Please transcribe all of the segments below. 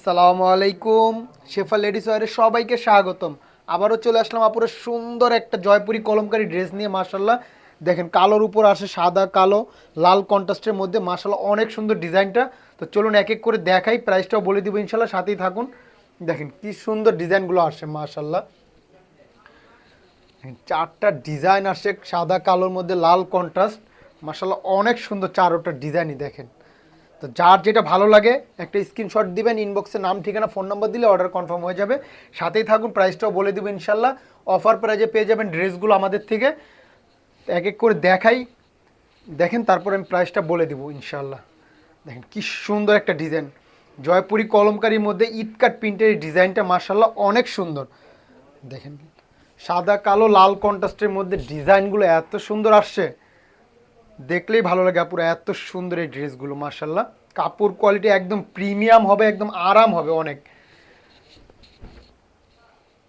আসসালামু আলাইকুম। শেফা লেডিস ওয়্যারে সবাইকে স্বাগতম। আবারও চলে আসলাম আপুরের সুন্দর একটা জয়পুরি কলমকারী ড্রেস নিয়ে। মাশাল্লাহ দেখেন, কালোর উপর আসে সাদা কালো লাল কন্ট্রাস্টের মধ্যে, মাশাল্লাহ অনেক সুন্দর ডিজাইনটা। তো চলুন এক এক করে দেখাই, প্রাইসটাও বলে দিব ইনশাল্লাহ, সাথেই থাকুন। দেখেন কি সুন্দর ডিজাইনগুলো আসে মাশাল্লাহ। চারটা ডিজাইন আসে সাদা কালোর মধ্যে লাল কন্ট্রাস্ট, মাশাল্লাহ অনেক সুন্দর চারোটা ডিজাইনই দেখেন। তো যার যেটা ভালো লাগে একটা স্ক্রিনশট দিবেন, ইনবক্সে নাম ঠিকানা ফোন নাম্বার দিলে অর্ডার কনফার্ম হয়ে যাবে। সাথেই থাকুন, প্রাইসটাও বলে দেবো ইনশাল্লাহ। অফার প্রাইজে পেয়ে যাবেন ড্রেসগুলো আমাদের থেকে। এক এক করে দেখাই, দেখেন তারপর আমি প্রাইসটা বলে দেবো ইনশাল্লাহ। দেখেন কি সুন্দর একটা ডিজাইন, জয়পুরি কলমকারির মধ্যে ইটকাট প্রিন্টের ডিজাইনটা মার্শাল্লাহ অনেক সুন্দর। দেখেন সাদা কালো লাল কন্ট্রাস্টের মধ্যে ডিজাইনগুলো এত সুন্দর আসছে, দেখলেই ভালো লাগে আপুরা। এত সুন্দর এই ড্রেসগুলো মার্শাল্লাহ, কাপড় কোয়ালিটি একদম প্রিমিয়াম হবে, একদম আরাম হবে অনেক।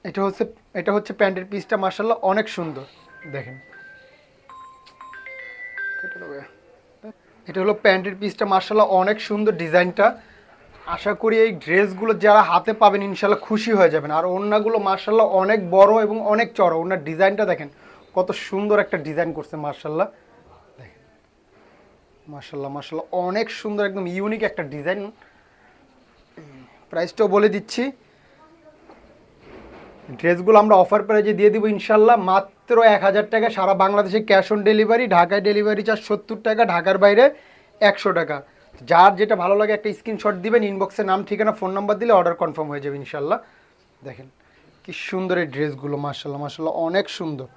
এটা হচ্ছে এটা হচ্ছে প্যান্টের পিসটা, মার্শাল্লাহ অনেক সুন্দর। দেখেন এটা হলো প্যান্টের পিসটা, মার্শাল্লাহ অনেক সুন্দর ডিজাইনটা। আশা করি এই ড্রেসগুলো যারা হাতে পাবেন ইনশাল্লাহ খুশি হয়ে যাবেন। আর ওড়নাগুলো মার্শাল্লাহ অনেক বড় এবং অনেক চড়া। ওড়নার ডিজাইনটা দেখেন কত সুন্দর একটা ডিজাইন করছে মার্শাল্লাহ। দেখেন মার্শাল্লাহ মার্শাল্লাহ অনেক সুন্দর, একদম ইউনিক একটা ডিজাইন। প্রাইসটাও বলে দিচ্ছি, ড্রেসগুলো আমরা অফার প্রাইজে দিয়ে দিব ইনশাল্লাহ, মাত্র 1000 টাকা। সারা বাংলাদেশে ক্যাশ অন ডেলিভারি, ঢাকায় ডেলিভারি চার্জ 70 টাকা, ঢাকার বাইরে 100 টাকা। যার যেটা ভালো লাগে একটা স্ক্রিনশট দিবেন, ইনবক্সে নাম ঠিকানা ফোন নাম্বার দিলে অর্ডার কনফার্ম হয়ে যাবে ইনশাল্লাহ। দেখেন কি সুন্দর এই ড্রেসগুলো মার্শাল্লাহ মার্শাল্লাহ অনেক সুন্দর।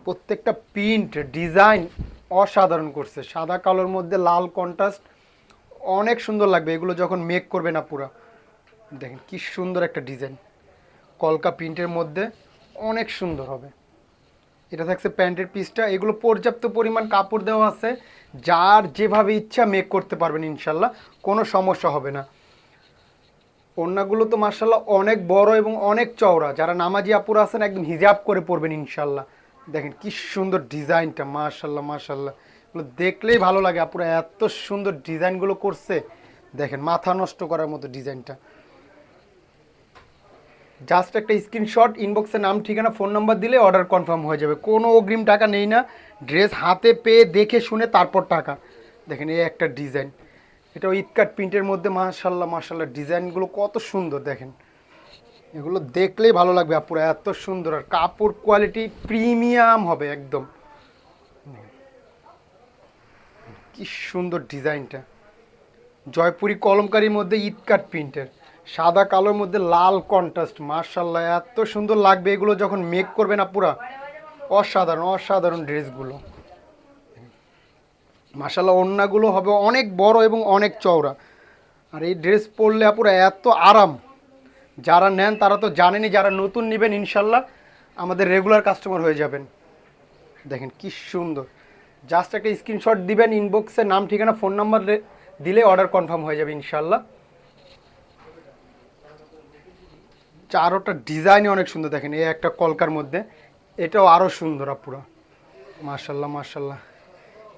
প্রত্যেকটা প্রিন্ট ডিজাইন অসাধারণ করছে, সাদা কালোর মধ্যে লাল কন্ট্রাস্ট, অনেক সুন্দর লাগবে এগুলো যখন মেক করবে না পুরা। দেখেন কি সুন্দর একটা ডিজাইন, কলকা প্রিন্টের মধ্যে অনেক সুন্দর হবে। এটা থাকছে প্যান্টের পিসটা। এগুলো পর্যাপ্ত পরিমাণ কাপড় দেওয়া আছে, যার যেভাবে ইচ্ছা মেক করতে পারবেন ইনশাল্লাহ, কোনো সমস্যা হবে না। ওড়নাগুলো তো মার্শাল্লাহ অনেক বড় এবং অনেক চওড়া, যারা নামাজি আপুরা আছেন একদম হিজাব করে পরবেন ইনশাল্লাহ। দেখেন কি সুন্দর ডিজাইনটা মার্শাল্লাহ মার্শাল্লাহ, এগুলো দেখলেই ভালো লাগে আপুরা, এত সুন্দর ডিজাইনগুলো করছে। দেখেন মাথা নষ্ট করার মতো ডিজাইনটা। জাস্ট একটা স্ক্রিনশট, ইনবক্সে নাম ঠিকানা ফোন নাম্বার দিলে অর্ডার কনফার্ম হয়ে যাবে, কোনো অগ্রিম টাকা নেই না। ড্রেস হাতে পেয়ে দেখে শুনে তারপর টাকা। দেখেন এই একটা ডিজাইন, এটা ইটকাট প্রিন্টের মধ্যে মাশাল্লাহ মাশাল্লাহ, ডিজাইনগুলো কত সুন্দর দেখেন। এগুলো দেখলেই ভালো লাগবে আপুরা, এত সুন্দর। আর কাপড় কোয়ালিটি প্রিমিয়াম হবে একদম। কি সুন্দর ডিজাইনটা, জয়পুরি কলমকারির মধ্যে ইটকাট প্রিন্টের, সাদা কালোর মধ্যে লাল কন্ট্রাস্ট, মার্শাল্লাহ এত সুন্দর লাগবে এগুলো যখন মেক করবে না পুরা। অসাধারণ অসাধারণ ড্রেসগুলো মার্শাল্লাহ। ওড়নাগুলো হবে অনেক বড় এবং অনেক চওড়া। আর এই ড্রেস পরলে আপুরা এত আরাম, যারা নেন তারা তো জানেনই, যারা নতুন নেবেন ইনশাল্লাহ আমাদের রেগুলার কাস্টমার হয়ে যাবেন। দেখেন কি সুন্দর, জাস্ট একটা স্ক্রিনশট দিবেন, ইনবক্সে নাম ঠিকানা ফোন নাম্বার দিলে অর্ডার কনফার্ম হয়ে যাবে ইনশাল্লাহ। চারোটা ডিজাইনই অনেক সুন্দর। দেখেন এই একটা কলকার মধ্যে, এটাও আরও সুন্দর আপুরা, মার্শাল্লাহ মার্শাল্লাহ,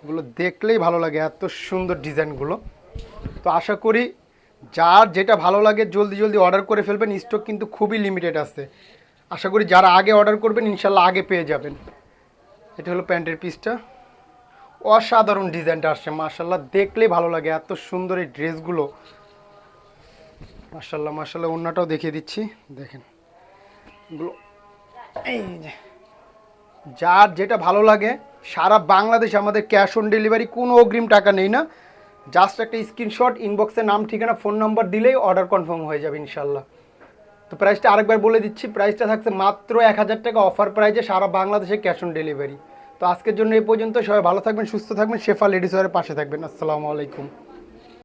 এগুলো দেখলেই ভালো লাগে এত সুন্দর ডিজাইনগুলো। তো আশা করি যার যেটা ভালো লাগে জলদি জলদি অর্ডার করে ফেলবেন, স্টক কিন্তু খুবই লিমিটেড আছে। আশা করি যারা আগে অর্ডার করবেন ইনশাল্লাহ আগে পেয়ে যাবেন। এটা হলো প্যান্টের পিসটা, অসাধারণ ডিজাইনটা আসছে মার্শাল্লাহ, দেখলেই ভালো লাগে এত সুন্দর এই ড্রেসগুলো মার্শাল্লাহ মার্শাল্লাহ। ওড়নাটাও দেখিয়ে দিচ্ছি, দেখেন এগুলো, এই যে যার যেটা ভালো লাগে সারা বাংলাদেশে আমাদের ক্যাশ অন ডেলিভারি, কোনো অগ্রিম টাকা নেই না। জাস্ট একটা স্ক্রিনশট, ইনবক্সে নাম ঠিকানা ফোন নাম্বার দিলেই অর্ডার কনফার্ম হয়ে যাবে ইনশাল্লাহ। তো প্রাইসটা আরেকবার বলে দিচ্ছি, প্রাইসটা থাকছে মাত্র 1000 টাকা, অফার প্রাইজে সারা বাংলাদেশে ক্যাশ অন ডেলিভারি। তো আজকের জন্য এই পর্যন্ত, সবাই ভালো থাকবেন সুস্থ থাকবেন, শেফা লেডিস ওয়্যারের পাশে থাকবেন। আসসালামু আলাইকুম।